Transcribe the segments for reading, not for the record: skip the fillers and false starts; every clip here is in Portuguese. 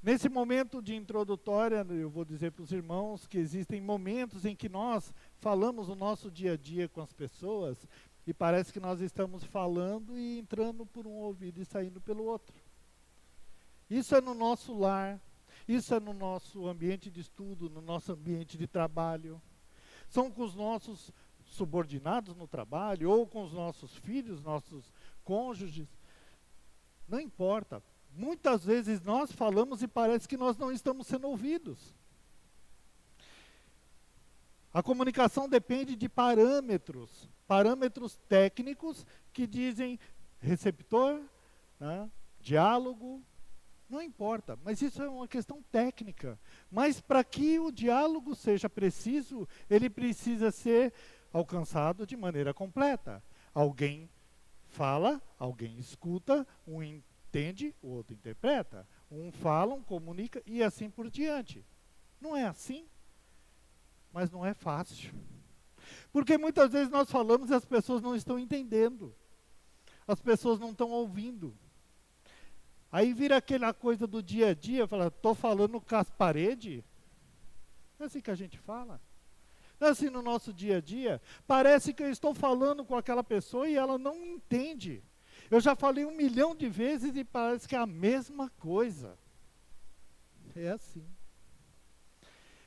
Nesse momento de introdutória, eu vou dizer para os irmãos que existem momentos em que nós falamos o nosso dia a dia com as pessoas e parece que nós estamos falando e entrando por um ouvido e saindo pelo outro. Isso é no nosso lar, isso é no nosso ambiente de estudo, no nosso ambiente de trabalho. São com os nossos subordinados no trabalho ou com os nossos filhos, nossos cônjuges. Não importa. Muitas vezes nós falamos e parece que nós não estamos sendo ouvidos. A comunicação depende de parâmetros técnicos que dizem receptor, né, diálogo, não importa, mas isso é uma questão técnica. Mas para que o diálogo seja preciso, ele precisa ser alcançado de maneira completa. Alguém fala, alguém escuta, um entende, o outro interpreta. Um fala, um comunica e assim por diante. Não é assim, mas não é fácil. Porque muitas vezes nós falamos e as pessoas não estão entendendo. As pessoas não estão ouvindo. Aí vira aquela coisa do dia a dia, fala, estou falando com as paredes. Não é assim que a gente fala. Não é assim no nosso dia a dia. Parece que eu estou falando com aquela pessoa e ela não me entende. Eu já falei 1 milhão de vezes e parece que é a mesma coisa. É assim.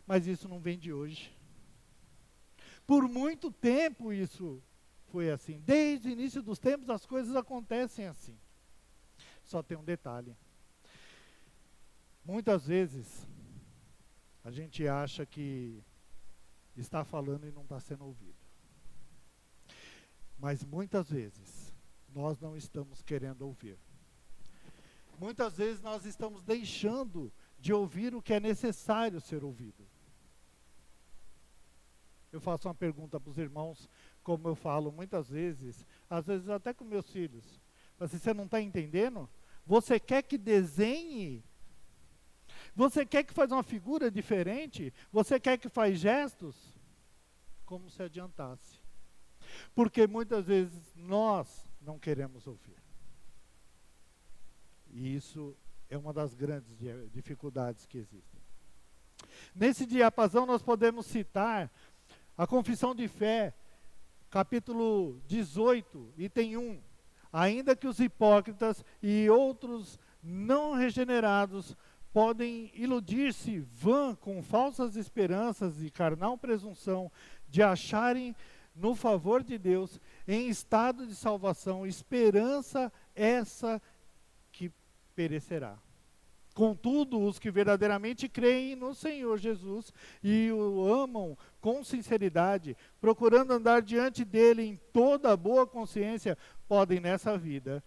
Mas isso não vem de hoje. Por muito tempo isso foi assim. Desde o início dos tempos as coisas acontecem assim. Só tem um detalhe. Muitas vezes a gente acha que está falando e não está sendo ouvido. Mas muitas vezes nós não estamos querendo ouvir. Muitas vezes nós estamos deixando de ouvir o que é necessário ser ouvido. Eu faço uma pergunta para os irmãos, como eu falo muitas vezes, às vezes até com meus filhos. Mas você não está entendendo? Você quer que desenhe? Você quer que faça uma figura diferente? Você quer que faça gestos? Como se adiantasse. Porque muitas vezes nós não queremos ouvir. E isso é uma das grandes dificuldades que existem. Nesse diapasão nós podemos citar a Confissão de Fé, capítulo 18, item 1. Ainda que os hipócritas e outros não regenerados podem iludir-se vã com falsas esperanças e carnal presunção de acharem no favor de Deus, em estado de salvação, esperança essa que perecerá. Contudo, os que verdadeiramente creem no Senhor Jesus e o amam com sinceridade, procurando andar diante dele em toda boa consciência, podem nessa vida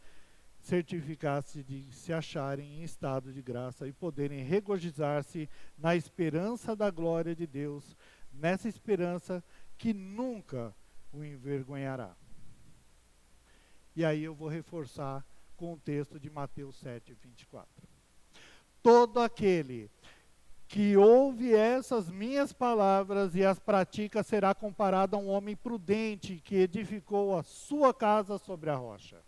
certificar-se de se acharem em estado de graça e poderem regozijar-se na esperança da glória de Deus, nessa esperança que nunca o envergonhará. E aí eu vou reforçar com o texto de Mateus 7, 24. Todo aquele que ouve essas minhas palavras e as pratica será comparado a um homem prudente que edificou a sua casa sobre a rocha.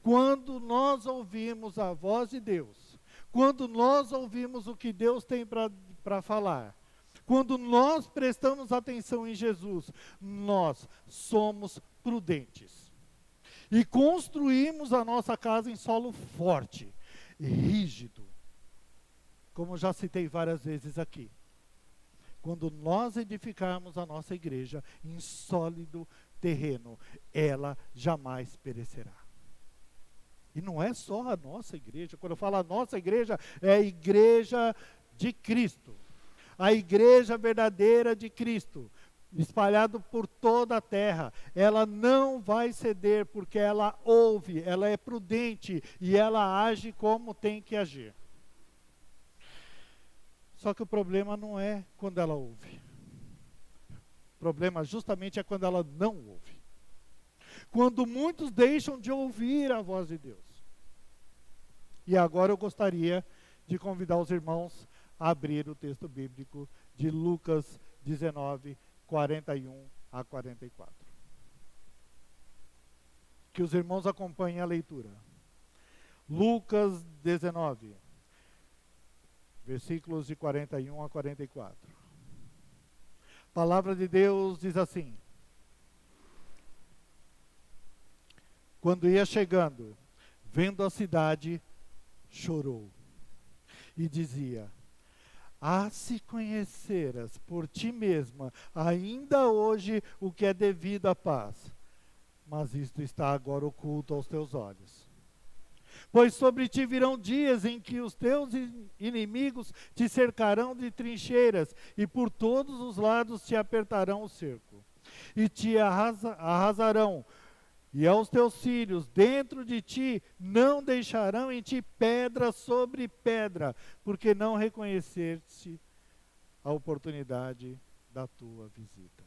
Quando nós ouvimos a voz de Deus, quando nós ouvimos o que Deus tem para falar, quando nós prestamos atenção em Jesus, nós somos prudentes. E construímos a nossa casa em solo forte, rígido, como já citei várias vezes aqui. Quando nós edificarmos a nossa igreja em sólido terreno, ela jamais perecerá. E não é só a nossa igreja. Quando eu falo a nossa igreja, é a igreja de Cristo. A igreja verdadeira de Cristo, espalhado por toda a terra. Ela não vai ceder porque ela ouve, ela é prudente e ela age como tem que agir. Só que o problema não é quando ela ouve. O problema justamente é quando ela não ouve. Quando muitos deixam de ouvir a voz de Deus. E agora eu gostaria de convidar os irmãos a abrir o texto bíblico de Lucas 19, 41 a 44. Que os irmãos acompanhem a leitura. Lucas 19, versículos de 41 a 44. A palavra de Deus diz assim: quando ia chegando, vendo a cidade, chorou e dizia: ah, se conheceras por ti mesma, ainda hoje, o que é devido à paz, mas isto está agora oculto aos teus olhos. Pois sobre ti virão dias em que os teus inimigos te cercarão de trincheiras, e por todos os lados te apertarão o cerco, e te arrasarão, e aos teus filhos dentro de ti não deixarão em ti pedra sobre pedra, porque não reconheceste a oportunidade da tua visita.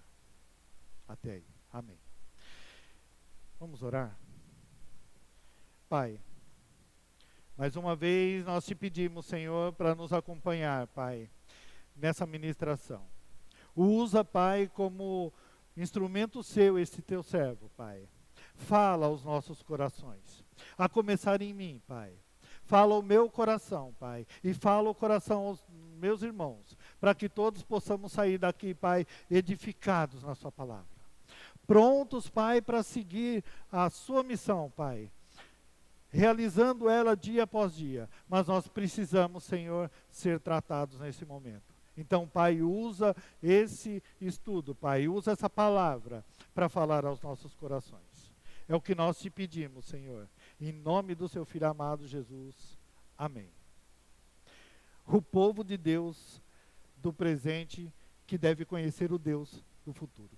Até aí. Amém. Vamos orar? Pai, mais uma vez nós te pedimos, Senhor, para nos acompanhar, Pai, nessa ministração. Usa, Pai, como instrumento seu esse teu servo, Pai. Fala aos nossos corações, a começar em mim, Pai. Fala ao meu coração, Pai, e fala o coração aos meus irmãos, para que todos possamos sair daqui, Pai, edificados na sua palavra. Prontos, Pai, para seguir a sua missão, Pai, realizando ela dia após dia. Mas nós precisamos, Senhor, ser tratados nesse momento. Então, Pai, usa esse estudo, Pai, usa essa palavra para falar aos nossos corações. É o que nós te pedimos, Senhor, em nome do seu Filho amado Jesus. Amém. O povo de Deus do presente que deve conhecer o Deus do futuro.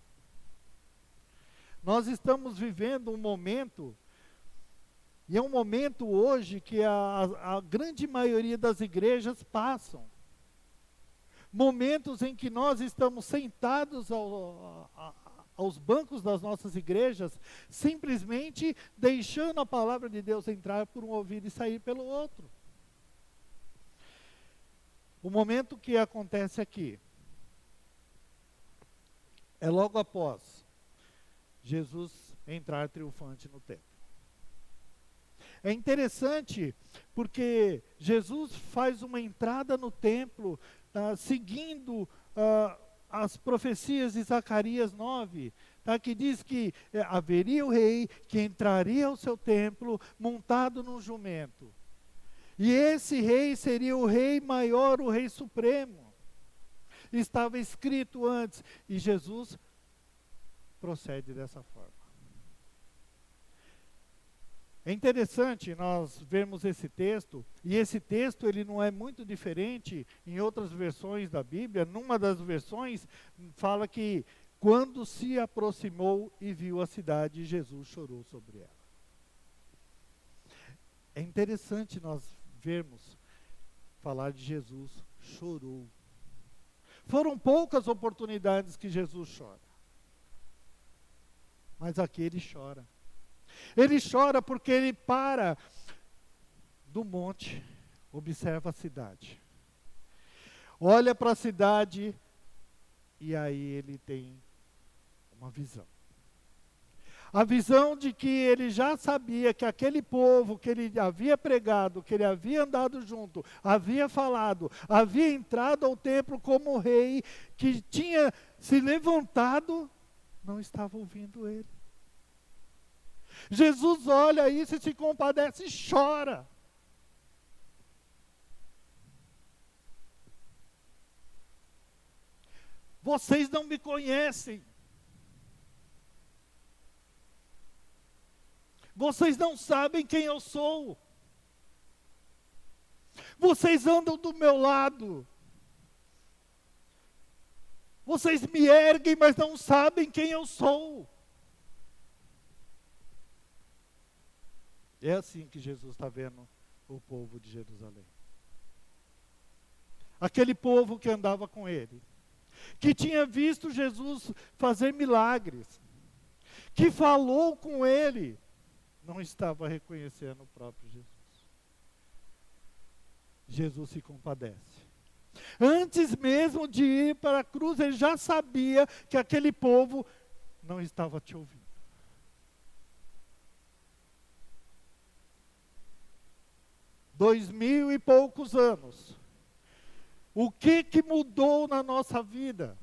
Nós estamos vivendo um momento, e é um momento hoje que a grande maioria das igrejas passam. Momentos em que nós estamos sentados aos bancos das nossas igrejas, simplesmente deixando a palavra de Deus entrar por um ouvido e sair pelo outro. O momento que acontece aqui é logo após Jesus entrar triunfante no templo. É interessante porque Jesus faz uma entrada no templo, seguindo as profecias de Zacarias 9, que diz que haveria o rei que entraria ao seu templo montado num jumento. E esse rei seria o rei maior, o rei supremo. Estava escrito antes, e Jesus procede dessa forma. É interessante nós vermos esse texto, e esse texto ele não é muito diferente em outras versões da Bíblia. Numa das versões fala que quando se aproximou e viu a cidade, Jesus chorou sobre ela. É interessante nós vermos falar de Jesus chorou. Foram poucas oportunidades que Jesus chora, mas aqui ele chora. Ele chora porque ele para do monte, observa a cidade, olha para a cidade e aí ele tem uma visão. A visão de que ele já sabia que aquele povo que ele havia pregado, que ele havia andado junto, havia falado, havia entrado ao templo como rei, que tinha se levantado, não estava ouvindo ele. Jesus olha isso e se compadece e chora. Vocês não me conhecem. Vocês não sabem quem eu sou. Vocês andam do meu lado. Vocês me erguem, mas não sabem quem eu sou. É assim que Jesus está vendo o povo de Jerusalém. Aquele povo que andava com ele, que tinha visto Jesus fazer milagres, que falou com ele, não estava reconhecendo o próprio Jesus. Jesus se compadece. Antes mesmo de ir para a cruz, ele já sabia que aquele povo não estava te ouvindo. 2000 e poucos anos, O que mudou na nossa vida?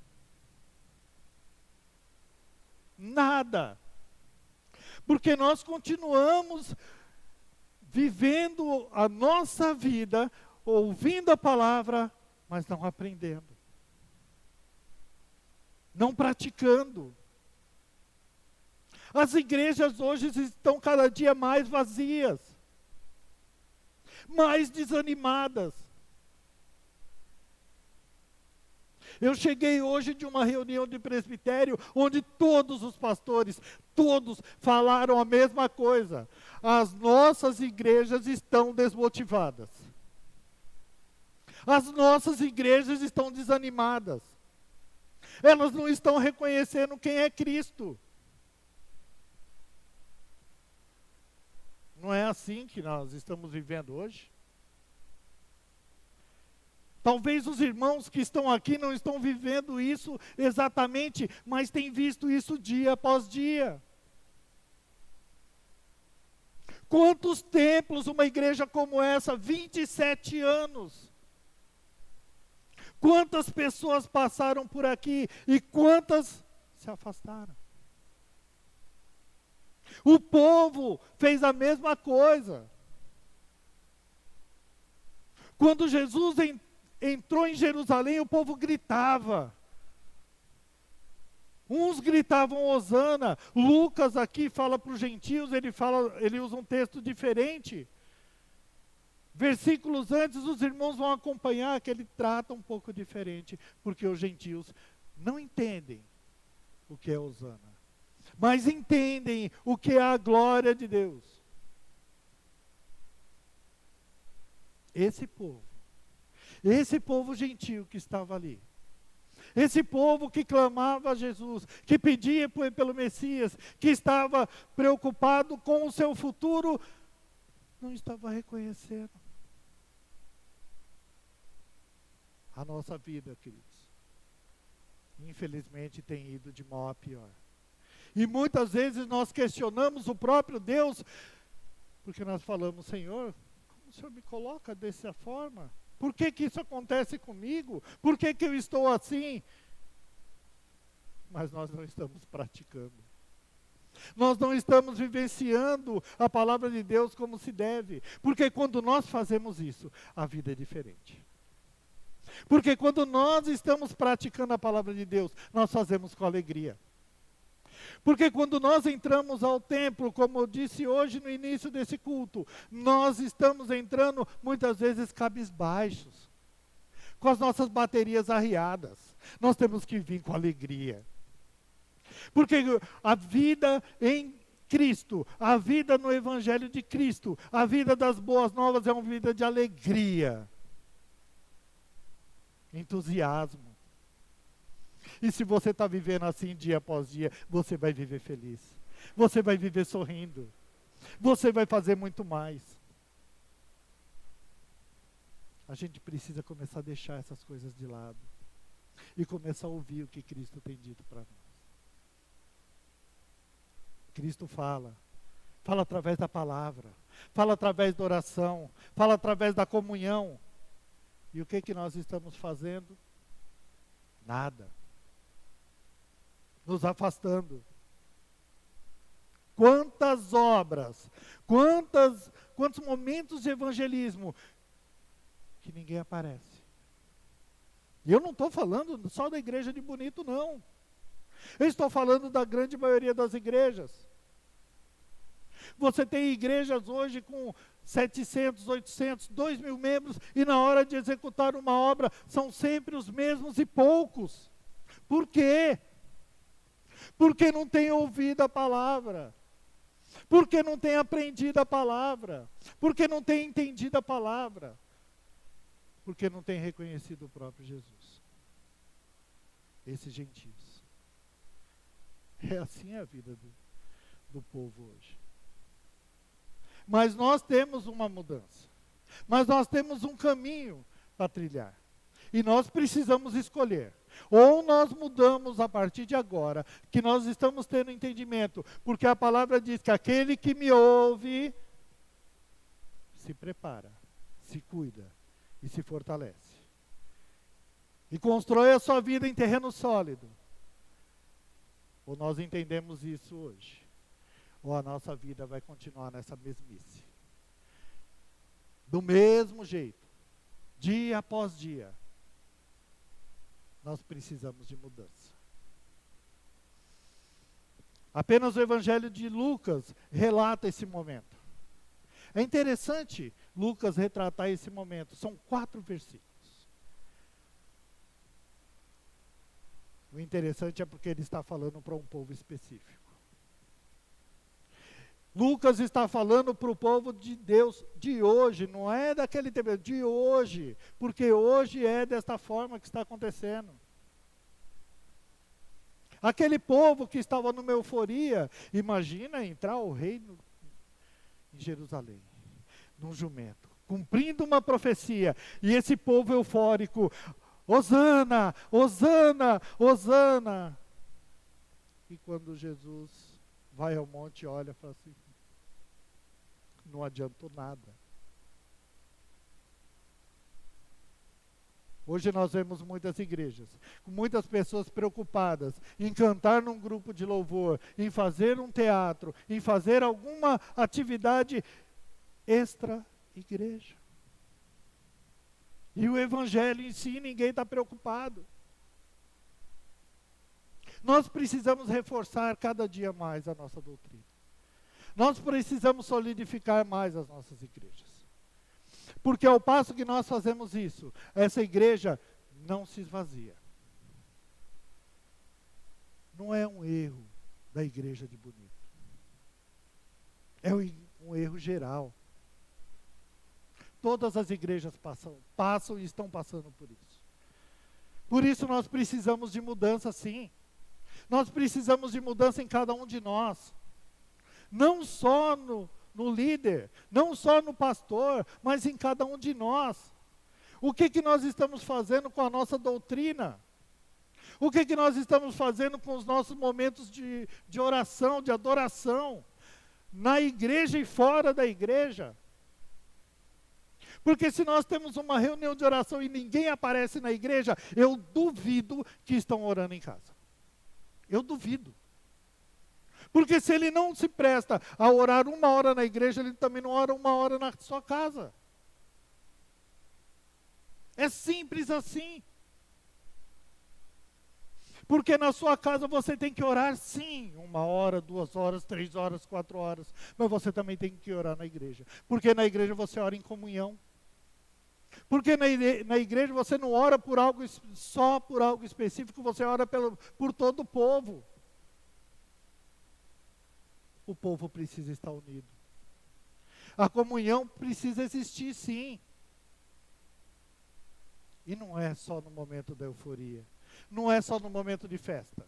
Nada. Porque nós continuamos vivendo a nossa vida, ouvindo a palavra, mas não aprendendo. Não praticando. As igrejas hoje estão cada dia mais vazias, mais desanimadas. Eu cheguei hoje de uma reunião de presbitério, onde todos os pastores, todos falaram a mesma coisa. As nossas igrejas estão desmotivadas. As nossas igrejas estão desanimadas. Elas não estão reconhecendo quem é Cristo. Não é assim que nós estamos vivendo hoje? Talvez os irmãos que estão aqui não estão vivendo isso exatamente, mas têm visto isso dia após dia. Quantos templos uma igreja como essa, 27 anos? Quantas pessoas passaram por aqui e quantas se afastaram? O povo fez a mesma coisa. Quando Jesus entrou em Jerusalém, o povo gritava. Uns gritavam Hosana. Lucas aqui fala para os gentios, ele usa um texto diferente. Versículos antes, os irmãos vão acompanhar que ele trata um pouco diferente, porque os gentios não entendem o que é Hosana, mas entendem o que é a glória de Deus. Esse povo gentio que estava ali, esse povo que clamava a Jesus, que pedia pelo Messias, que estava preocupado com o seu futuro, não estava reconhecendo. A nossa vida, queridos, infelizmente tem ido de mal a pior. E muitas vezes nós questionamos o próprio Deus, porque nós falamos, Senhor, como o Senhor me coloca dessa forma? Por que isso acontece comigo? Por que eu estou assim? Mas nós não estamos praticando. Nós não estamos vivenciando a palavra de Deus como se deve. Porque quando nós fazemos isso, a vida é diferente. Porque quando nós estamos praticando a palavra de Deus, nós fazemos com alegria. Porque quando nós entramos ao templo, como eu disse hoje no início desse culto, nós estamos entrando muitas vezes cabisbaixos, com as nossas baterias arriadas. Nós temos que vir com alegria. Porque a vida em Cristo, a vida no Evangelho de Cristo, a vida das boas novas é uma vida de alegria, entusiasmo. E se você está vivendo assim dia após dia, você vai viver feliz. Você vai viver sorrindo. Você vai fazer muito mais. A gente precisa começar a deixar essas coisas de lado. E começar a ouvir o que Cristo tem dito para nós. Cristo fala através da palavra, fala através da oração, fala através da comunhão. E o que nós estamos fazendo? Nada. Nos afastando. Quantas obras, quantos momentos de evangelismo que ninguém aparece. E eu não estou falando só da igreja de Bonito, não. Eu estou falando da grande maioria das igrejas. Você tem igrejas hoje com 700, 800, 2.000 membros, e na hora de executar uma obra, são sempre os mesmos e poucos. Por quê? Porque não tem ouvido a palavra. Porque não tem aprendido a palavra. Porque não tem entendido a palavra. Porque não tem reconhecido o próprio Jesus. Esses gentios. É assim a vida do povo hoje. Mas nós temos uma mudança. Mas nós temos um caminho para trilhar. E nós precisamos escolher. Ou nós mudamos a partir de agora, que nós estamos tendo entendimento. Porque a palavra diz que aquele que me ouve, se prepara, se cuida e se fortalece. e constrói a sua vida em terreno sólido. Ou nós entendemos isso hoje, ou a nossa vida vai continuar nessa mesmice. Do mesmo jeito, dia após dia, nós precisamos de mudança. Apenas o Evangelho de Lucas relata esse momento. É interessante Lucas retratar esse momento. São 4 versículos. O interessante é porque ele está falando para um povo específico. Lucas está falando para o povo de Deus de hoje, não é daquele tempo, de hoje, porque hoje é desta forma que está acontecendo. Aquele povo que estava numa euforia, imagina entrar o rei em Jerusalém, num jumento, cumprindo uma profecia, e esse povo eufórico, Hosana, Hosana, Hosana. E quando Jesus vai ao monte e olha e fala assim, não adiantou nada. Hoje nós vemos muitas igrejas, com muitas pessoas preocupadas em cantar num grupo de louvor, em fazer um teatro, em fazer alguma atividade extra-igreja. E o Evangelho em si, ninguém está preocupado. Nós precisamos reforçar cada dia mais a nossa doutrina. Nós precisamos solidificar mais as nossas igrejas. Porque ao passo que nós fazemos isso, essa igreja não se esvazia. Não é um erro da igreja de Bonito. É um erro geral. Todas as igrejas passam e estão passando por isso. Por isso nós precisamos de mudança, sim. Nós precisamos de mudança em cada um de nós. Não só no líder, não só no pastor, mas em cada um de nós. O que nós estamos fazendo com a nossa doutrina? O que nós estamos fazendo com os nossos momentos de oração, de adoração? Na igreja e fora da igreja? Porque se nós temos uma reunião de oração e ninguém aparece na igreja, eu duvido que estão orando em casa. Eu duvido. Porque se ele não se presta a orar 1 hora na igreja, ele também não ora 1 hora na sua casa. É simples assim. Porque na sua casa você tem que orar sim, 1 hora, 2 horas, 3 horas, 4 horas. Mas você também tem que orar na igreja. Porque na igreja você ora em comunhão. Porque na igreja você não ora por algo, só por algo específico, você ora por todo o povo. O povo precisa estar unido. A comunhão precisa existir, sim. E não é só no momento da euforia. Não é só no momento de festa.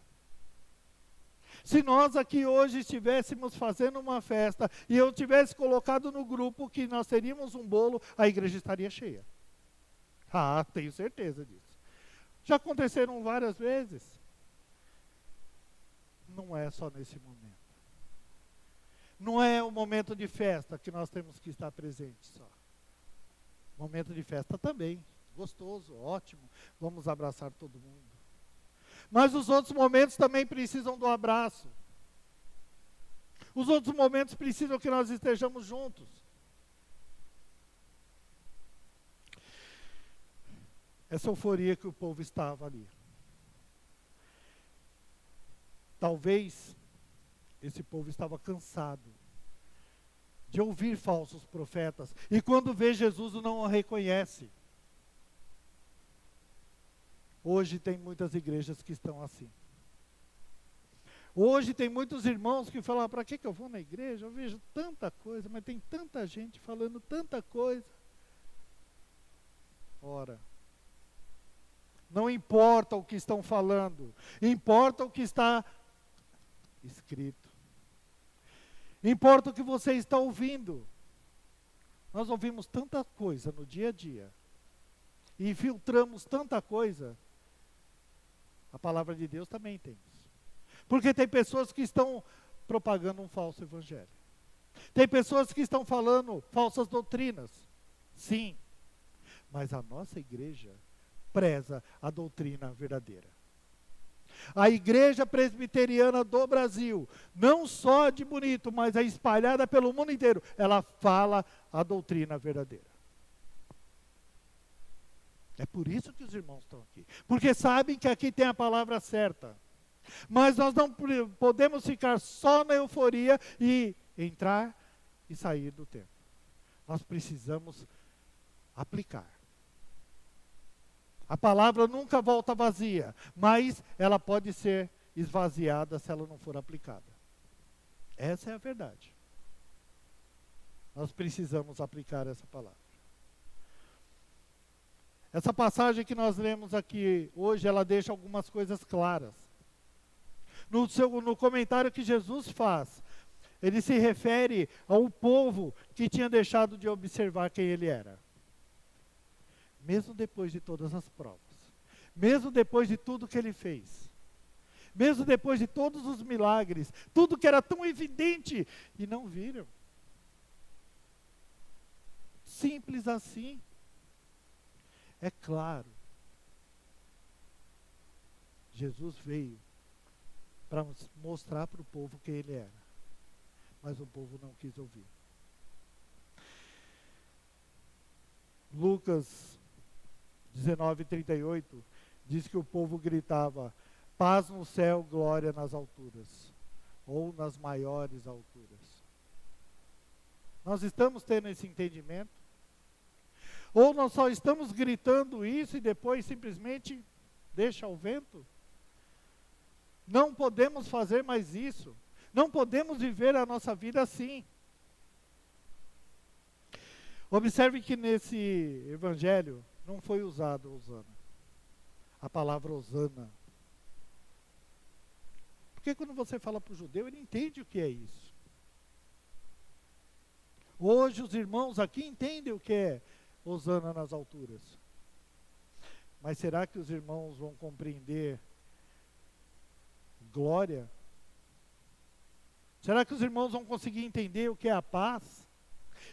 Se nós aqui hoje estivéssemos fazendo uma festa e eu tivesse colocado no grupo que nós teríamos um bolo, a igreja estaria cheia. Ah, tenho certeza disso. Já aconteceram várias vezes. Não é só nesse momento. Não é o momento de festa que nós temos que estar presentes só. Momento de festa também, gostoso, ótimo, vamos abraçar todo mundo. Mas os outros momentos também precisam do abraço. Os outros momentos precisam que nós estejamos juntos. Essa euforia que o povo estava ali. Talvez esse povo estava cansado de ouvir falsos profetas. E quando vê Jesus, não o reconhece. Hoje tem muitas igrejas que estão assim. Hoje tem muitos irmãos que falam, para que eu vou na igreja? Eu vejo tanta coisa, mas tem tanta gente falando tanta coisa. Ora, não importa o que estão falando, importa o que está escrito. Importa o que você está ouvindo. Nós ouvimos tanta coisa no dia a dia e filtramos tanta coisa. A palavra de Deus também tem isso. Porque tem pessoas que estão propagando um falso evangelho. Tem pessoas que estão falando falsas doutrinas. Sim. Mas a nossa igreja despreza a doutrina verdadeira. A Igreja Presbiteriana do Brasil, não só de Bonito, mas é espalhada pelo mundo inteiro, ela fala a doutrina verdadeira. É por isso que os irmãos estão aqui. Porque sabem que aqui tem a palavra certa. Mas nós não podemos ficar só na euforia e entrar e sair do tempo. Nós precisamos aplicar. A palavra nunca volta vazia, mas ela pode ser esvaziada se ela não for aplicada. Essa é a verdade. Nós precisamos aplicar essa palavra. Essa passagem que nós lemos aqui hoje, ela deixa algumas coisas claras. No comentário que Jesus faz, ele se refere ao povo que tinha deixado de observar quem ele era. Mesmo depois de todas as provas, mesmo depois de tudo que ele fez, mesmo depois de todos os milagres, tudo que era tão evidente, e não viram. Simples assim. É claro. Jesus veio para mostrar para o povo quem ele era, mas o povo não quis ouvir. Lucas 19:38 diz que o povo gritava: paz no céu, glória nas alturas, ou nas maiores alturas. Nós estamos tendo esse entendimento? Ou nós só estamos gritando isso e depois simplesmente deixa ao vento? Não podemos fazer mais isso. Não podemos viver a nossa vida assim. Observe que nesse evangelho não foi usado Hosana. A palavra Hosana. Porque quando você fala para o judeu, ele entende o que é isso. Hoje os irmãos aqui entendem o que é Hosana nas alturas. Mas será que os irmãos vão compreender glória? Será que os irmãos vão conseguir entender o que é a paz?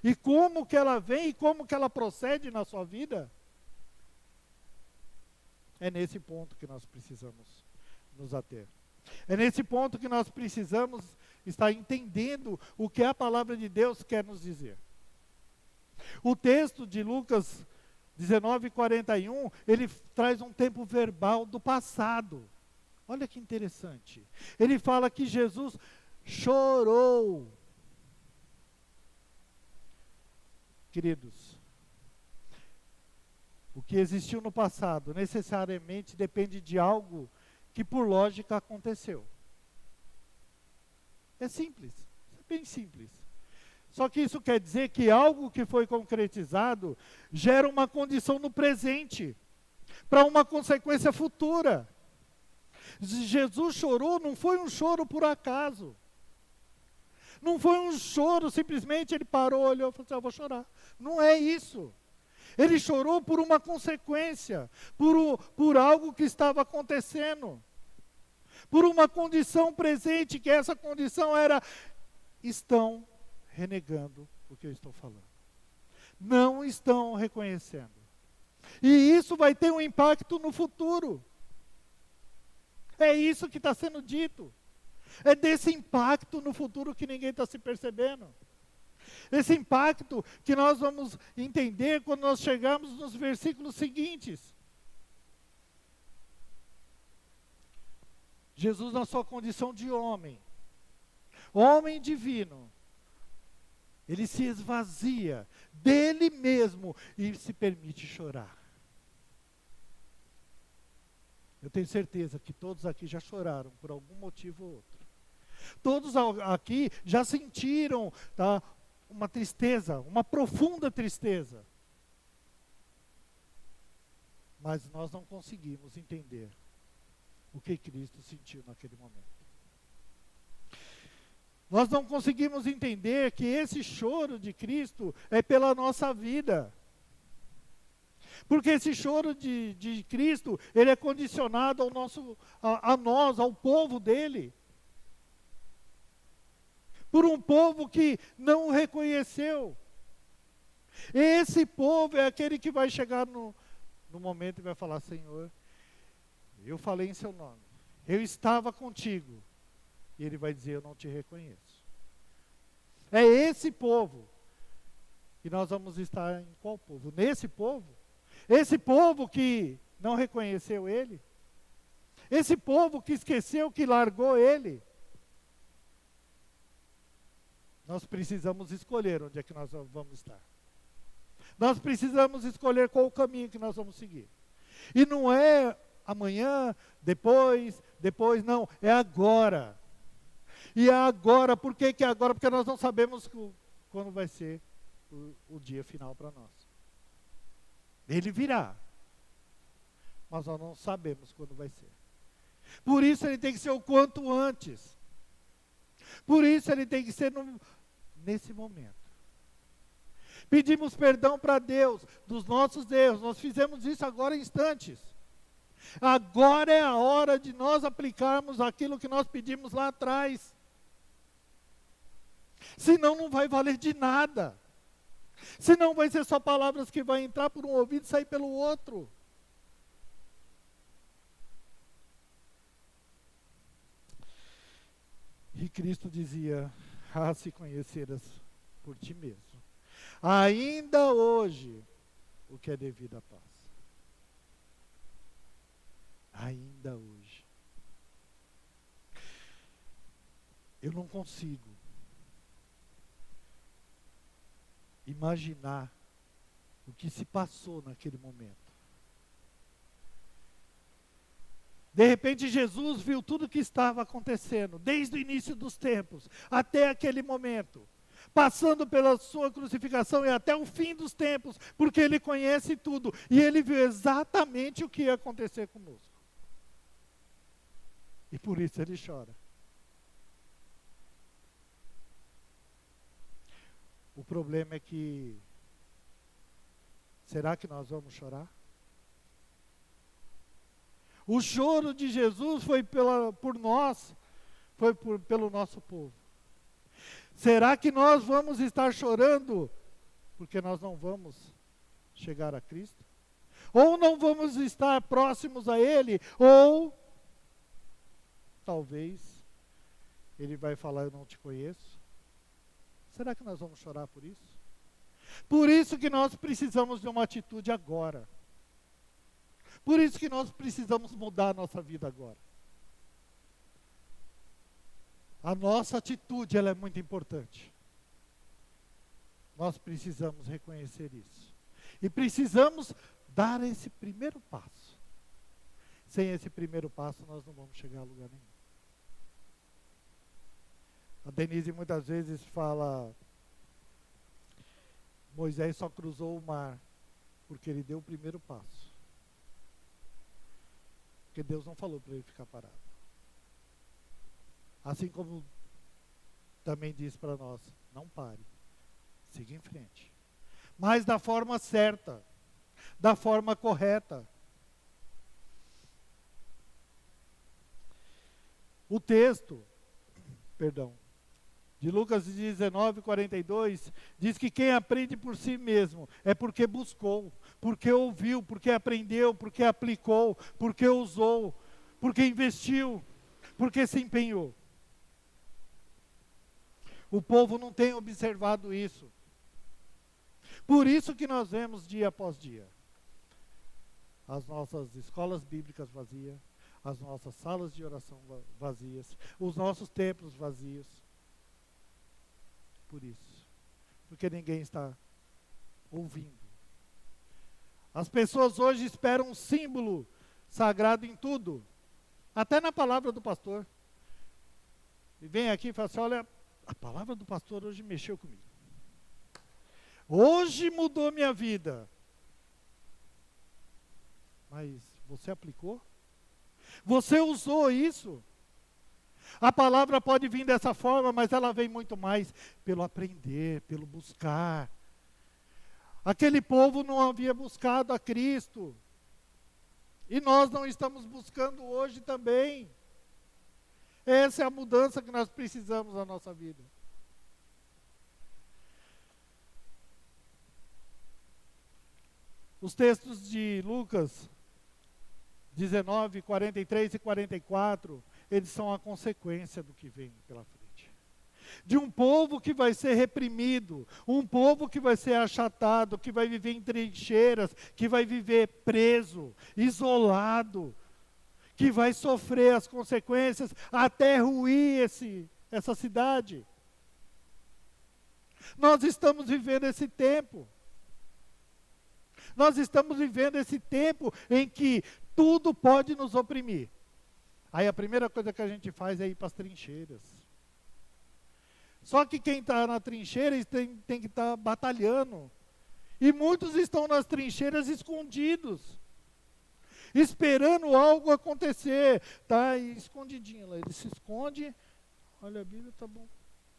E como que ela vem e como que ela procede na sua vida? É nesse ponto que nós precisamos nos ater. É nesse ponto que nós precisamos estar entendendo o que a palavra de Deus quer nos dizer. O texto de Lucas 19:41, ele traz um tempo verbal do passado. Olha que interessante. Ele fala que Jesus chorou. Queridos, o que existiu no passado necessariamente depende de algo que por lógica aconteceu. É simples, é bem simples. Só que isso quer dizer que algo que foi concretizado gera uma condição no presente, para uma consequência futura. Jesus chorou, não foi um choro por acaso. Não foi um choro, simplesmente ele parou, olhou e falou assim, eu vou chorar. Não é isso. Ele chorou por uma consequência, por algo que estava acontecendo. Por uma condição presente, que essa condição era, estão renegando o que eu estou falando. Não estão reconhecendo. E isso vai ter um impacto no futuro. É isso que está sendo dito. É desse impacto no futuro que ninguém está se percebendo. Esse impacto que nós vamos entender quando nós chegarmos nos versículos seguintes. Jesus, na sua condição de homem, homem divino, ele se esvazia dele mesmo e se permite chorar. Eu tenho certeza que todos aqui já choraram por algum motivo ou outro. Todos aqui já sentiram, tá, uma tristeza, uma profunda tristeza. Mas nós não conseguimos entender o que Cristo sentiu naquele momento. Nós não conseguimos entender que esse choro de Cristo é pela nossa vida. Porque esse choro de Cristo, ele é condicionado ao a nós, ao povo dele. Por um povo que não o reconheceu. Esse povo é aquele que vai chegar no no momento e vai falar: Senhor, eu falei em seu nome, eu estava contigo. E ele vai dizer: eu não te reconheço. É esse povo. E nós vamos estar em qual povo? Nesse povo? Esse povo que não reconheceu ele? Esse povo que esqueceu, que largou ele? Nós precisamos escolher onde é que nós vamos estar. Nós precisamos escolher qual o caminho que nós vamos seguir. E não é amanhã, depois, não. É agora. E é agora. Por que é agora? Porque nós não sabemos quando vai ser o dia final para nós. Ele virá. Mas nós não sabemos quando vai ser. Por isso ele tem que ser o quanto antes. Por isso ele tem que ser nesse momento. Pedimos perdão para Deus dos nossos erros. Nós fizemos isso agora em instantes. Agora é a hora de nós aplicarmos aquilo que nós pedimos lá atrás. Senão não vai valer de nada. Senão vai ser só palavras que vão entrar por um ouvido e sair pelo outro. E Cristo dizia: se conheceras por ti mesmo, ainda hoje, o que é devido à paz. Ainda hoje. Eu não consigo imaginar o que se passou naquele momento. De repente Jesus viu tudo o que estava acontecendo, desde o início dos tempos, até aquele momento, passando pela sua crucificação e até o fim dos tempos, porque ele conhece tudo, e ele viu exatamente o que ia acontecer conosco. E por isso ele chora. O problema é que, será que nós vamos chorar? O choro de Jesus foi por nós, foi pelo nosso povo. Será que nós vamos estar chorando porque nós não vamos chegar a Cristo? Ou não vamos estar próximos a Ele? Ou talvez Ele vai falar: eu não te conheço. Será que nós vamos chorar por isso? Por isso que nós precisamos de uma atitude agora. Por isso que nós precisamos mudar a nossa vida agora. A nossa atitude, ela é muito importante. Nós precisamos reconhecer isso. E precisamos dar esse primeiro passo. Sem esse primeiro passo, nós não vamos chegar a lugar nenhum. A Denise muitas vezes fala: Moisés só cruzou o mar porque ele deu o primeiro passo. Porque Deus não falou para ele ficar parado. Assim como também diz para nós: não pare, siga em frente. Mas da forma certa, da forma correta. O texto, de Lucas 19:42, diz que quem aprende por si mesmo é porque buscou, porque ouviu, porque aprendeu, porque aplicou, porque usou, porque investiu, porque se empenhou. O povo não tem observado isso. Por isso que nós vemos dia após dia as nossas escolas bíblicas vazias, as nossas salas de oração vazias, os nossos templos vazios. Por isso. Porque ninguém está ouvindo. As pessoas hoje esperam um símbolo sagrado em tudo. Até na palavra do pastor. E vem aqui e fala assim: olha, a palavra do pastor hoje mexeu comigo. Hoje mudou minha vida. Mas você aplicou? Você usou isso? A palavra pode vir dessa forma, mas ela vem muito mais pelo aprender, pelo buscar. Aquele povo não havia buscado a Cristo. E nós não estamos buscando hoje também. Essa é a mudança que nós precisamos na nossa vida. Os textos de Lucas 19, 43 e 44, eles são a consequência do que vem pela frente. De um povo que vai ser reprimido, um povo que vai ser achatado, que vai viver em trincheiras, que vai viver preso, isolado, que vai sofrer as consequências até ruir essa cidade. Nós estamos vivendo esse tempo. Nós estamos vivendo esse tempo em que tudo pode nos oprimir. Aí a primeira coisa que a gente faz é ir para as trincheiras. Só que quem está na trincheira tem que estar batalhando. E muitos estão nas trincheiras escondidos, esperando algo acontecer. Está escondidinho lá, ele se esconde. Olha a Bíblia, tá bom.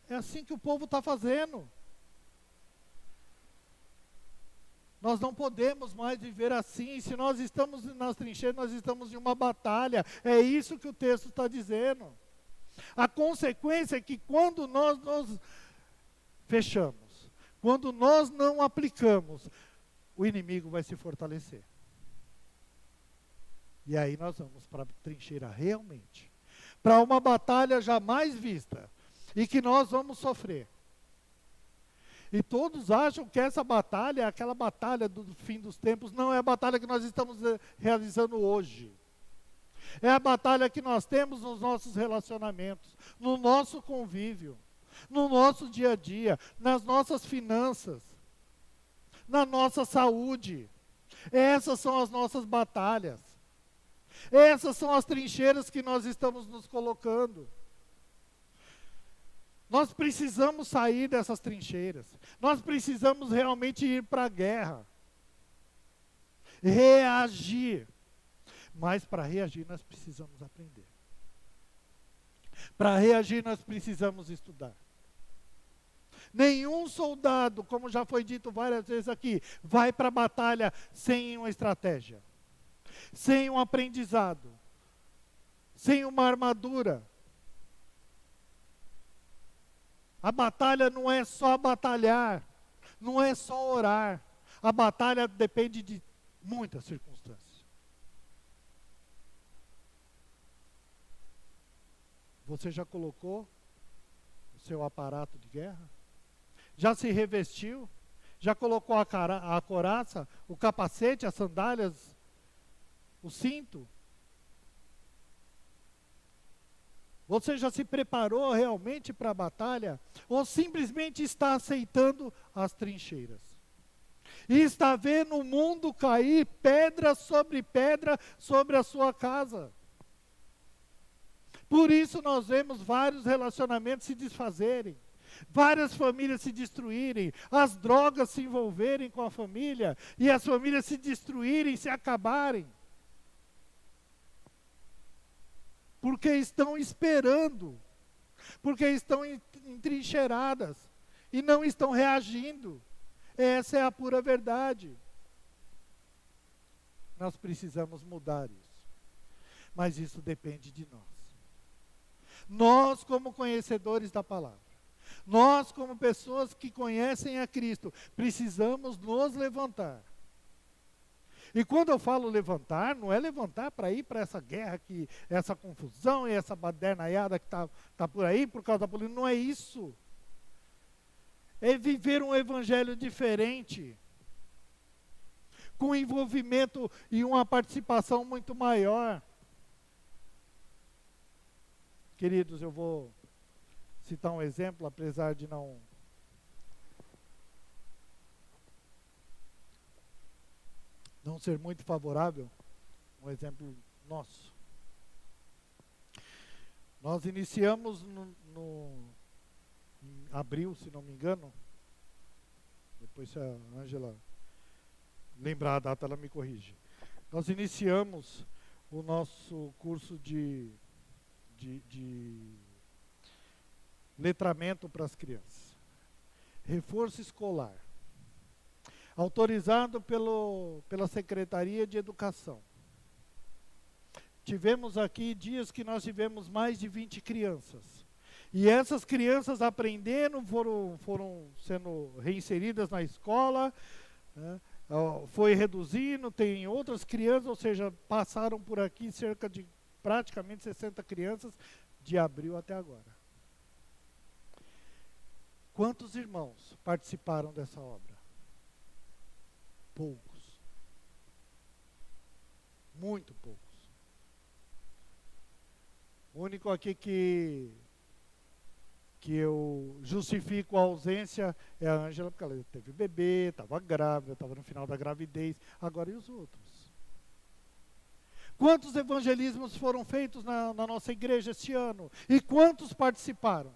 É assim que o povo está fazendo. Nós não podemos mais viver assim. Se nós estamos nas trincheiras, nós estamos em uma batalha. É isso que o texto está dizendo. A consequência é que quando nós nos fechamos, quando nós não aplicamos, o inimigo vai se fortalecer. E aí nós vamos para a trincheira realmente. Para uma batalha jamais vista. E que nós vamos sofrer. E todos acham que essa batalha é aquela batalha do fim dos tempos. Não é a batalha que nós estamos realizando hoje. É a batalha que nós temos nos nossos relacionamentos, no nosso convívio, no nosso dia a dia, nas nossas finanças, na nossa saúde. Essas são as nossas batalhas. Essas são as trincheiras que nós estamos nos colocando. Nós precisamos sair dessas trincheiras. Nós precisamos realmente ir para a guerra. Reagir. Mas para reagir nós precisamos aprender. Para reagir nós precisamos estudar. Nenhum soldado, como já foi dito várias vezes aqui, vai para a batalha sem uma estratégia, sem um aprendizado, sem uma armadura. A batalha não é só batalhar, não é só orar. A batalha depende de muitas circunstâncias. Você já colocou o seu aparato de guerra? Já se revestiu? Já colocou a couraça, o capacete, as sandálias, o cinto? Você já se preparou realmente para a batalha? Ou simplesmente está aceitando as trincheiras? E está vendo o mundo cair pedra sobre a sua casa. Por isso nós vemos vários relacionamentos se desfazerem, várias famílias se destruírem, as drogas se envolverem com a família, e as famílias se destruírem, se acabarem. Porque estão esperando, porque estão entrincheiradas e não estão reagindo. Essa é a pura verdade. Nós precisamos mudar isso. Mas isso depende de nós. Nós, como conhecedores da palavra, nós, como pessoas que conhecem a Cristo, precisamos nos levantar. E quando eu falo levantar, não é levantar para ir para essa guerra, essa confusão e essa badernaiada que está por aí por causa da política. Não é isso. É viver um evangelho diferente, com envolvimento e uma participação muito maior. Queridos, eu vou citar um exemplo, apesar de não ser muito favorável, um exemplo nosso. Nós iniciamos em abril, se não me engano, depois se a Ângela lembrar a data, ela me corrige. Nós iniciamos o nosso curso de letramento para as crianças. Reforço escolar. Autorizado pela Secretaria de Educação. Tivemos aqui dias que nós tivemos mais de 20 crianças. E essas crianças aprendendo, foram sendo reinseridas na escola, né? foi reduzindo, tem outras crianças, ou seja, passaram por aqui cerca de praticamente 60 crianças de abril até agora. Quantos irmãos participaram dessa obra? Poucos. Muito poucos. O único aqui que eu justifico a ausência é a Ângela, porque ela teve bebê, estava grávida, estava no final da gravidez. Agora, e os outros? Quantos evangelismos foram feitos na nossa igreja este ano? E quantos participaram?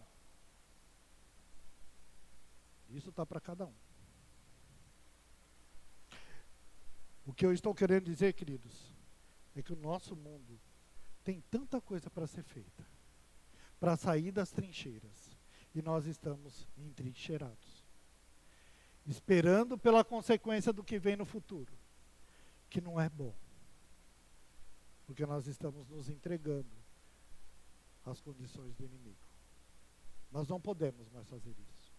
Isso está para cada um. O que eu estou querendo dizer, queridos, é que o nosso mundo tem tanta coisa para ser feita, para sair das trincheiras, e nós estamos entrincheirados, esperando pela consequência do que vem no futuro, que não é bom, porque nós estamos nos entregando às condições do inimigo. Nós não podemos mais fazer isso.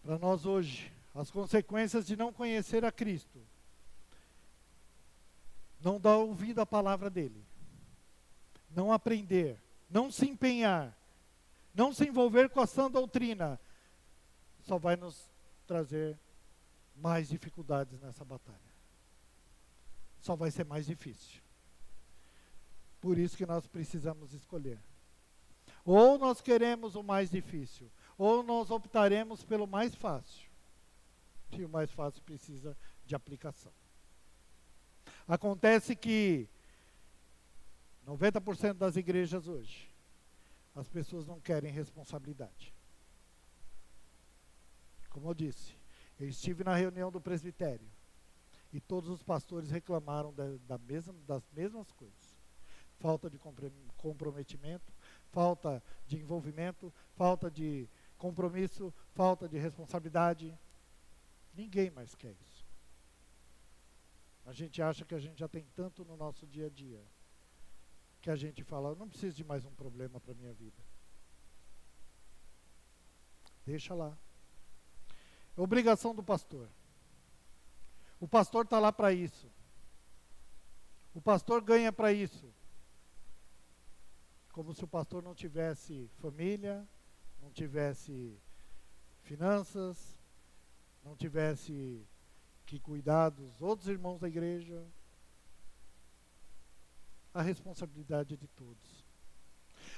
Para nós hoje, as consequências de não conhecer a Cristo, não dar ouvido à palavra dele, não aprender, não se empenhar, não se envolver com a sã doutrina, só vai nos trazer mais dificuldades nessa batalha. Só vai ser mais difícil. Por isso que nós precisamos escolher. Ou nós queremos o mais difícil, ou nós optaremos pelo mais fácil. E o mais fácil precisa de aplicação. Acontece que 90% das igrejas hoje, as pessoas não querem responsabilidade. Como eu disse, eu estive na reunião do presbitério e todos os pastores reclamaram das mesmas coisas. Falta de comprometimento, falta de envolvimento, falta de compromisso, falta de responsabilidade. Ninguém mais quer isso. A gente acha que a gente já tem tanto no nosso dia a dia, que a gente fala, eu não preciso de mais um problema para a minha vida. Deixa lá. É obrigação do pastor. O pastor está lá para isso. O pastor ganha para isso. Como se o pastor não tivesse família, não tivesse finanças, não tivesse que cuidar dos outros irmãos da igreja. A responsabilidade é de todos.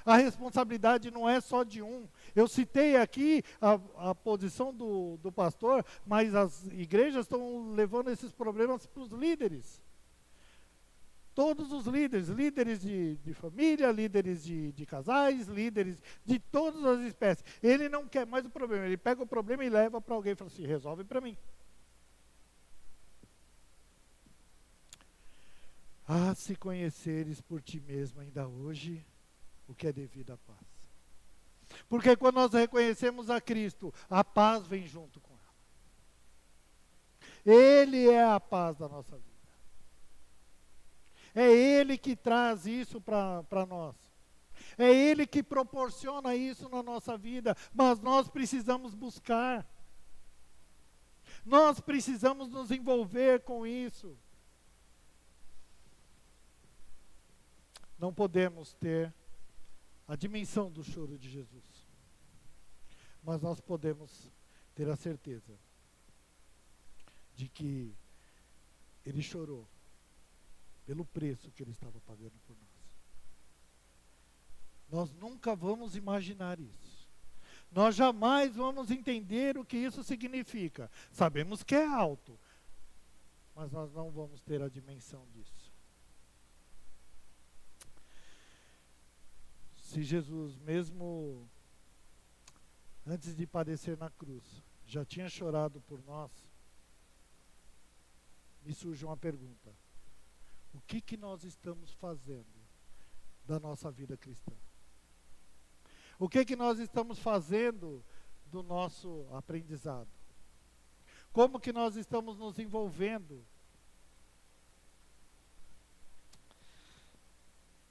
A responsabilidade não é só de um. Eu citei aqui a posição do pastor, mas as igrejas estão levando esses problemas para os líderes. Todos os líderes, líderes de família, líderes de casais, líderes de todas as espécies. Ele não quer mais o problema, ele pega o problema e leva para alguém e fala assim, resolve para mim. Ah, se conheceres por ti mesmo ainda hoje, o que é devido à paz. Porque quando nós reconhecemos a Cristo, a paz vem junto com ela. Ele é a paz da nossa vida. É Ele que traz isso para nós. É Ele que proporciona isso na nossa vida, mas nós precisamos buscar. Nós precisamos nos envolver com isso. Não podemos ter a dimensão do choro de Jesus. Mas nós podemos ter a certeza de que Ele chorou pelo preço que Ele estava pagando por nós. Nós nunca vamos imaginar isso. Nós jamais vamos entender o que isso significa. Sabemos que é alto, mas nós não vamos ter a dimensão disso. Se Jesus, mesmo antes de padecer na cruz, já tinha chorado por nós, me surge uma pergunta. O que nós estamos fazendo da nossa vida cristã? O que nós estamos fazendo do nosso aprendizado? Como que nós estamos nos envolvendo?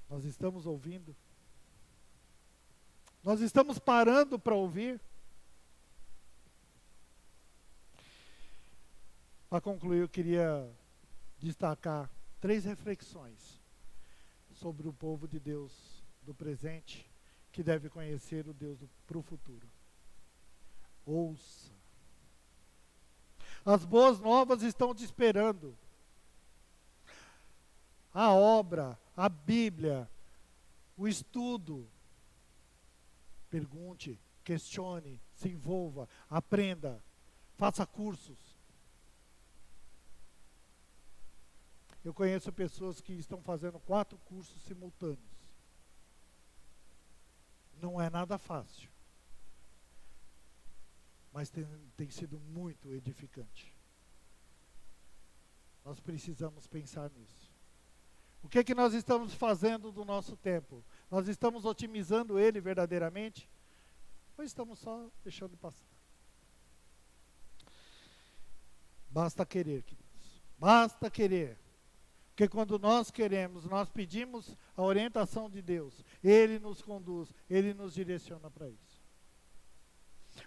Nós estamos ouvindo? Nós estamos parando para ouvir? Para concluir, eu queria destacar 3 reflexões sobre o povo de Deus do presente, que deve conhecer o Deus para o futuro. Ouça. As boas novas estão te esperando. A obra, a Bíblia, o estudo. Pergunte, questione, se envolva, aprenda, faça cursos. Eu conheço pessoas que estão fazendo 4 cursos simultâneos. Não é nada fácil, mas tem sido muito edificante. Nós precisamos pensar nisso. O que é que nós estamos fazendo do nosso tempo? Nós estamos otimizando ele verdadeiramente? Ou estamos só deixando passar? Basta querer, queridos. Basta querer. Porque quando nós queremos, nós pedimos a orientação de Deus. Ele nos conduz, Ele nos direciona para isso.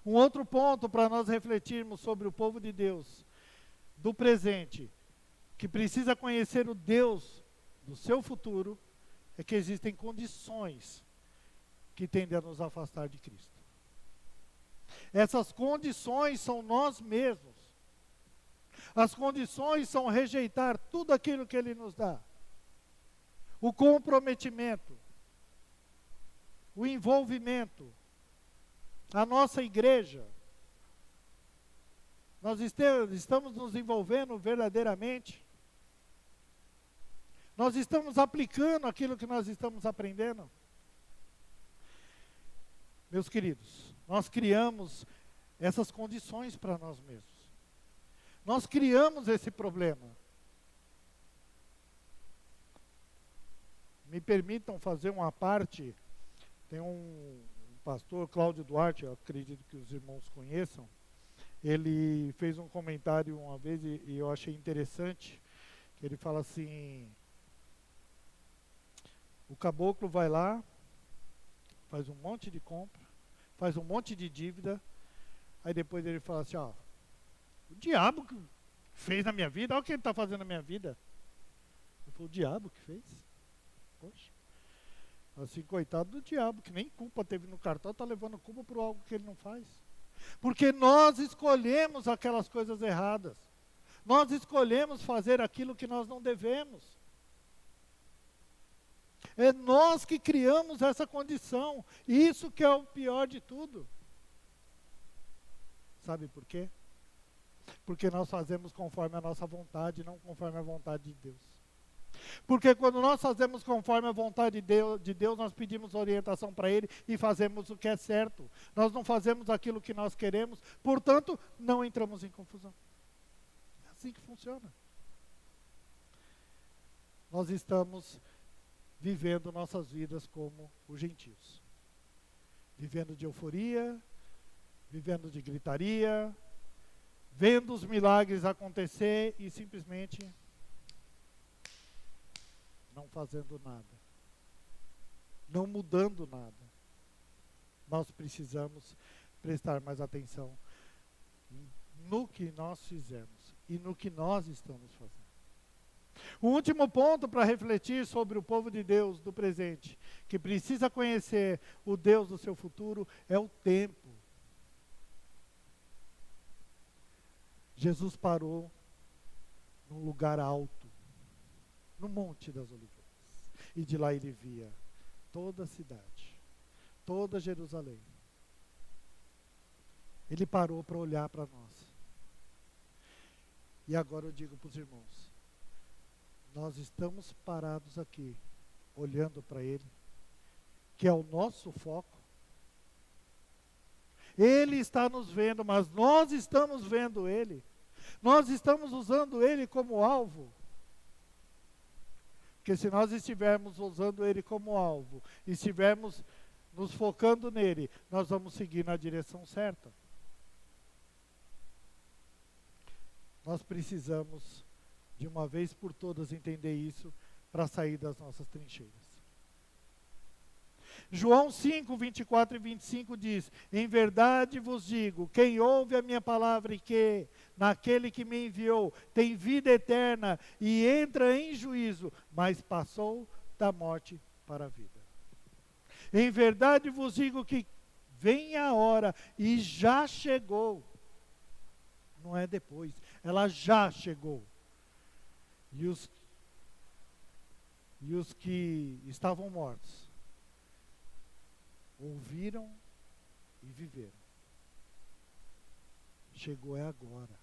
Um outro ponto para nós refletirmos sobre o povo de Deus, do presente, que precisa conhecer o Deus do seu futuro, é que existem condições que tendem a nos afastar de Cristo. Essas condições são nós mesmos. As condições são rejeitar tudo aquilo que Ele nos dá. O comprometimento, o envolvimento, a nossa igreja. Nós estamos nos envolvendo verdadeiramente. Nós estamos aplicando aquilo que nós estamos aprendendo. Meus queridos, nós criamos essas condições para nós mesmos. Nós criamos esse problema. Me permitam fazer uma parte. Tem um pastor, Cláudio Duarte, eu acredito que os irmãos conheçam. Ele fez um comentário uma vez e eu achei interessante. Ele fala assim: o caboclo vai lá, faz um monte de compra, faz um monte de dívida, aí depois ele fala assim, ó, o diabo que fez na minha vida, olha o que ele está fazendo na minha vida. Eu falei, o diabo que fez? Poxa. Assim, coitado do diabo, que nem culpa teve no cartão, está levando culpa por algo que ele não faz. Porque nós escolhemos aquelas coisas erradas. Nós escolhemos fazer aquilo que nós não devemos. É nós que criamos essa condição. E isso que é o pior de tudo. Sabe por quê? Porque nós fazemos conforme a nossa vontade, não conforme a vontade de Deus. Porque quando nós fazemos conforme a vontade de Deus, nós pedimos orientação para Ele e fazemos o que é certo. Nós não fazemos aquilo que nós queremos, portanto, não entramos em confusão. É assim que funciona. Nós estamos vivendo nossas vidas como os gentios. Vivendo de euforia, vivendo de gritaria, vendo os milagres acontecer e simplesmente não fazendo nada, não mudando nada. Nós precisamos prestar mais atenção no que nós fizemos e no que nós estamos fazendo. O último ponto para refletir sobre o povo de Deus do presente, que precisa conhecer o Deus do seu futuro, é o tempo. Jesus parou num lugar alto, no Monte das Oliveiras. E de lá ele via toda a cidade, toda Jerusalém. Ele parou para olhar para nós. E agora eu digo para os irmãos, nós estamos parados aqui, olhando para Ele, que é o nosso foco. Ele está nos vendo, mas nós estamos vendo Ele. Nós estamos usando Ele como alvo. Porque se nós estivermos usando Ele como alvo, e estivermos nos focando nele, nós vamos seguir na direção certa. Nós precisamos, de uma vez por todas, entender isso para sair das nossas trincheiras. João 5, 24 e 25 diz: em verdade vos digo, quem ouve a minha palavra e que, naquele que me enviou, tem vida eterna e entra em juízo, mas passou da morte para a vida. Em verdade vos digo que vem a hora, e já chegou, não é depois, ela já chegou. E os que estavam mortos ouviram e viveram. Chegou é agora.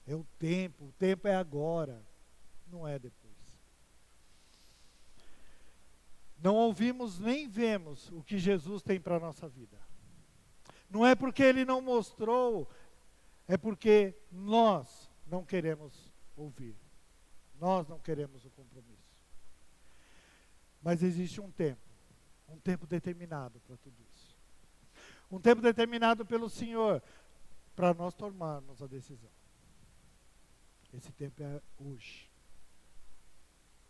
É o tempo é agora, não é depois. Não ouvimos nem vemos o que Jesus tem para a nossa vida. Não é porque Ele não mostrou, é porque nós não queremos ouvir. Nós não queremos o compromisso. Mas existe um tempo determinado para tudo isso. Um tempo determinado pelo Senhor para nós tomarmos a decisão. Esse tempo é hoje.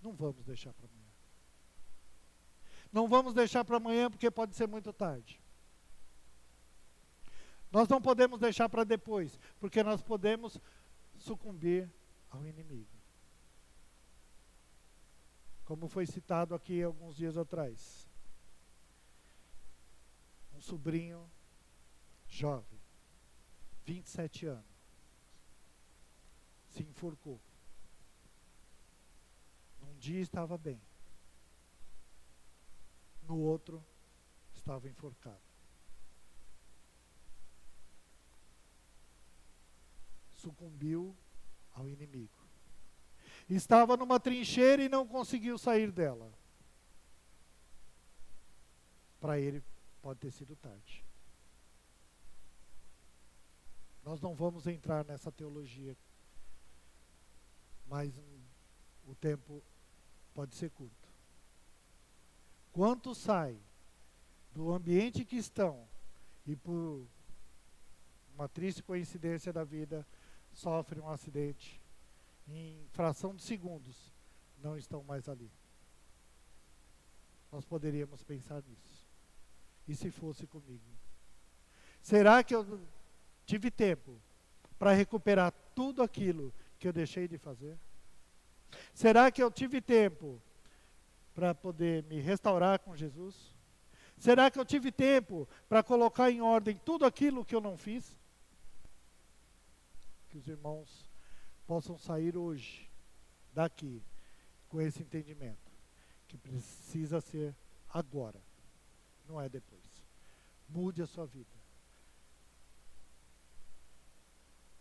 Não vamos deixar para amanhã. Não vamos deixar para amanhã porque pode ser muito tarde. Nós não podemos deixar para depois, porque nós podemos sucumbir ao inimigo. Como foi citado aqui alguns dias atrás. Um sobrinho jovem, 27 anos, se enforcou. Num dia estava bem. No outro, estava enforcado. Sucumbiu ao inimigo. Estava numa trincheira e não conseguiu sair dela. Para ele, pode ter sido tarde. Nós não vamos entrar nessa teologia, mas o tempo pode ser curto. Quantos saem do ambiente que estão e por uma triste coincidência da vida sofrem um acidente, em fração de segundos não estão mais ali. Nós poderíamos pensar nisso. E se fosse comigo? Será que eu tive tempo para recuperar tudo aquilo que eu deixei de fazer? Será que eu tive tempo para poder me restaurar com Jesus? Será que eu tive tempo para colocar em ordem tudo aquilo que eu não fiz? Que os irmãos possam sair hoje daqui com esse entendimento, que precisa ser agora, não é depois. Mude a sua vida.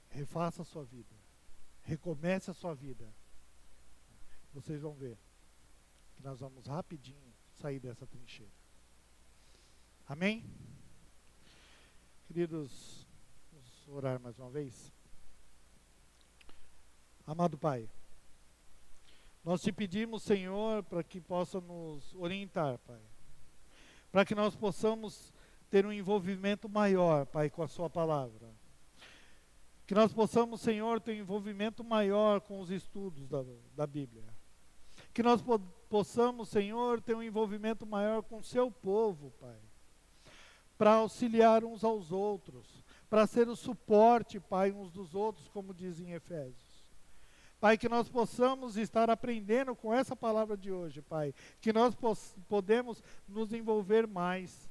Refaça a sua vida. Recomece a sua vida. Vocês vão ver que nós vamos rapidinho sair dessa trincheira. Amém? Queridos, vamos orar mais uma vez. Amado Pai, nós te pedimos, Senhor, para que possa nos orientar, Pai. Para que nós possamos ter um envolvimento maior, Pai, com a sua palavra. Que nós possamos, Senhor, ter um envolvimento maior com os estudos da Bíblia. Que nós possamos, Senhor, ter um envolvimento maior com o seu povo, Pai. Para auxiliar uns aos outros. Para ser o suporte, Pai, uns dos outros, como diz em Efésios. Pai, que nós possamos estar aprendendo com essa palavra de hoje, Pai. Que nós podemos nos envolver mais.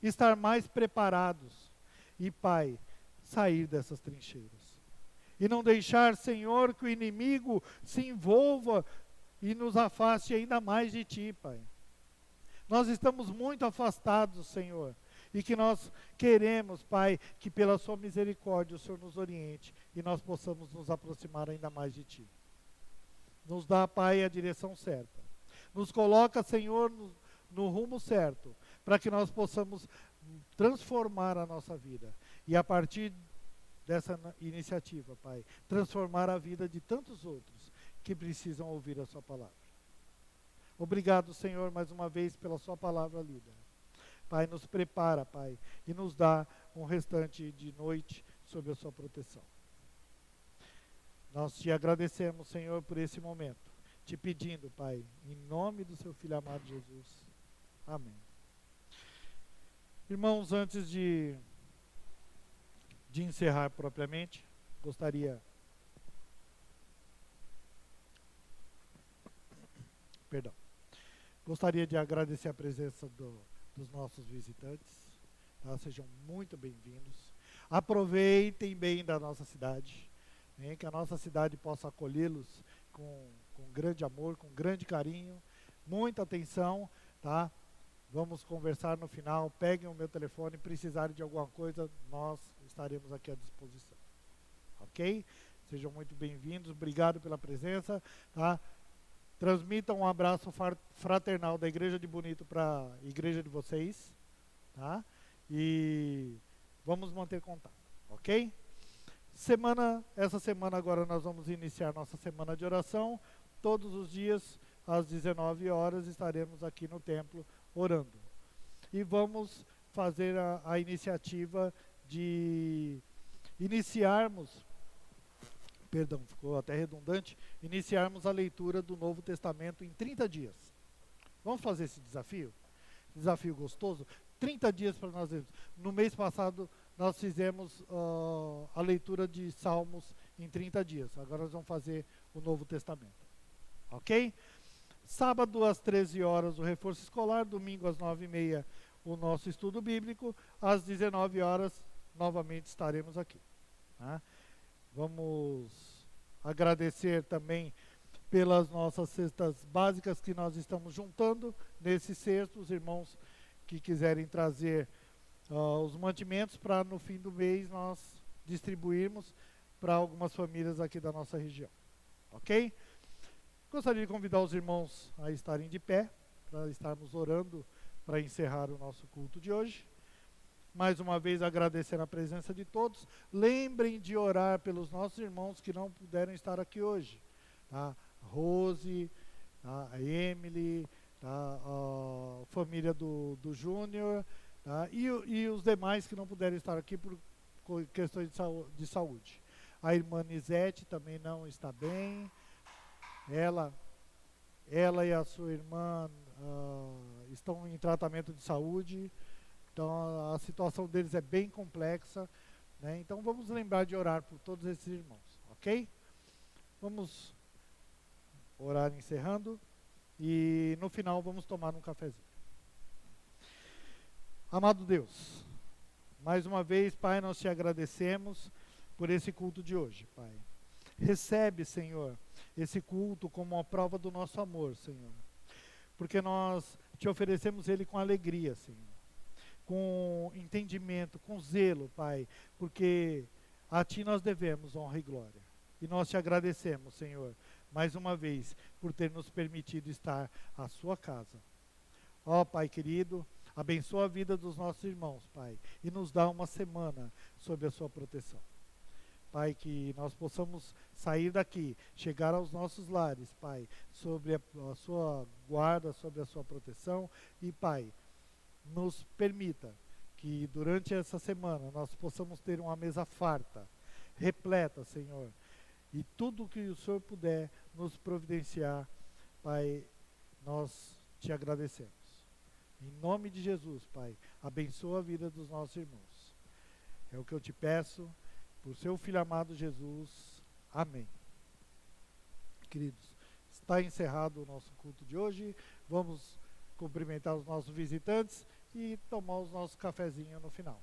Estar mais preparados. E, Pai, sair dessas trincheiras. E não deixar, Senhor, que o inimigo se envolva e nos afaste ainda mais de Ti, Pai. Nós estamos muito afastados, Senhor. E que nós queremos, Pai, que pela sua misericórdia o Senhor nos oriente e nós possamos nos aproximar ainda mais de Ti. Nos dá, Pai, a direção certa. Nos coloca, Senhor, no rumo certo, para que nós possamos transformar a nossa vida. E a partir dessa iniciativa, Pai, transformar a vida de tantos outros que precisam ouvir a sua palavra. Obrigado, Senhor, mais uma vez pela sua palavra lida. Pai, nos prepara, Pai, e nos dá um restante de noite sob a sua proteção. Nós te agradecemos, Senhor, por esse momento, te pedindo, Pai, em nome do seu Filho amado Jesus. Amém. Irmãos, antes de encerrar propriamente, gostaria de agradecer a presença dos nossos visitantes. Tá? Sejam muito bem-vindos. Aproveitem bem da nossa cidade, né? Que a nossa cidade possa acolhê-los com grande amor, com grande carinho, muita atenção, tá? Vamos conversar no final. Peguem o meu telefone, precisarem de alguma coisa, nós estaremos aqui à disposição. Ok? Sejam muito bem-vindos. Obrigado pela presença, tá? Transmitam um abraço fraternal da Igreja de Bonito para a igreja de vocês, tá? E vamos manter contato, ok? Essa semana agora nós vamos iniciar nossa semana de oração. Todos os dias, às 19 horas, estaremos aqui no templo orando. E vamos fazer a iniciativa de iniciarmos, ficou até redundante, iniciarmos a leitura do Novo Testamento em 30 dias. Vamos fazer esse desafio? Desafio gostoso? 30 dias para nós lermos. No mês passado, nós fizemos a leitura de Salmos em 30 dias. Agora nós vamos fazer o Novo Testamento. Ok? Sábado às 13 horas o reforço escolar, domingo às 9h30 o nosso estudo bíblico, às 19 horas novamente estaremos aqui. Tá? Vamos agradecer também pelas nossas cestas básicas que nós estamos juntando nesse cesto, os irmãos que quiserem trazer os mantimentos para no fim do mês nós distribuirmos para algumas famílias aqui da nossa região. Ok? Gostaria de convidar os irmãos a estarem de pé, para estarmos orando para encerrar o nosso culto de hoje. Mais uma vez agradecer a presença de todos. Lembrem de orar pelos nossos irmãos que não puderam estar aqui hoje. Tá? Rose, tá? A Emily, tá? A família do Júnior, tá? E os demais que não puderam estar aqui por questões de saúde. A irmã Nisete também não está bem. Ela e a sua irmã estão em tratamento de saúde. Então a situação deles é bem complexa, né? Então vamos lembrar de orar por todos esses irmãos, ok? Vamos orar encerrando e no final vamos tomar um cafezinho. Amado Deus, mais uma vez, Pai, nós te agradecemos por esse culto de hoje, Pai. Recebe, Senhor, esse culto como uma prova do nosso amor, Senhor, porque nós te oferecemos ele com alegria, Senhor, com entendimento, com zelo, Pai, porque a Ti nós devemos honra e glória. E nós te agradecemos, Senhor, mais uma vez, por ter nos permitido estar à Sua casa. Ó, Pai querido, abençoa a vida dos nossos irmãos, Pai, e nos dá uma semana sob a Sua proteção. Pai, que nós possamos sair daqui, chegar aos nossos lares, Pai, sobre a Sua guarda, sobre a Sua proteção, e, Pai, nos permita que durante essa semana nós possamos ter uma mesa farta, repleta, Senhor, e tudo que o Senhor puder nos providenciar, Pai, nós te agradecemos. Em nome de Jesus, Pai, abençoa a vida dos nossos irmãos. É o que eu te peço, por seu Filho amado Jesus. Amém. Queridos, está encerrado o nosso culto de hoje. Vamos cumprimentar os nossos visitantes e tomar os nossos cafezinhos no final.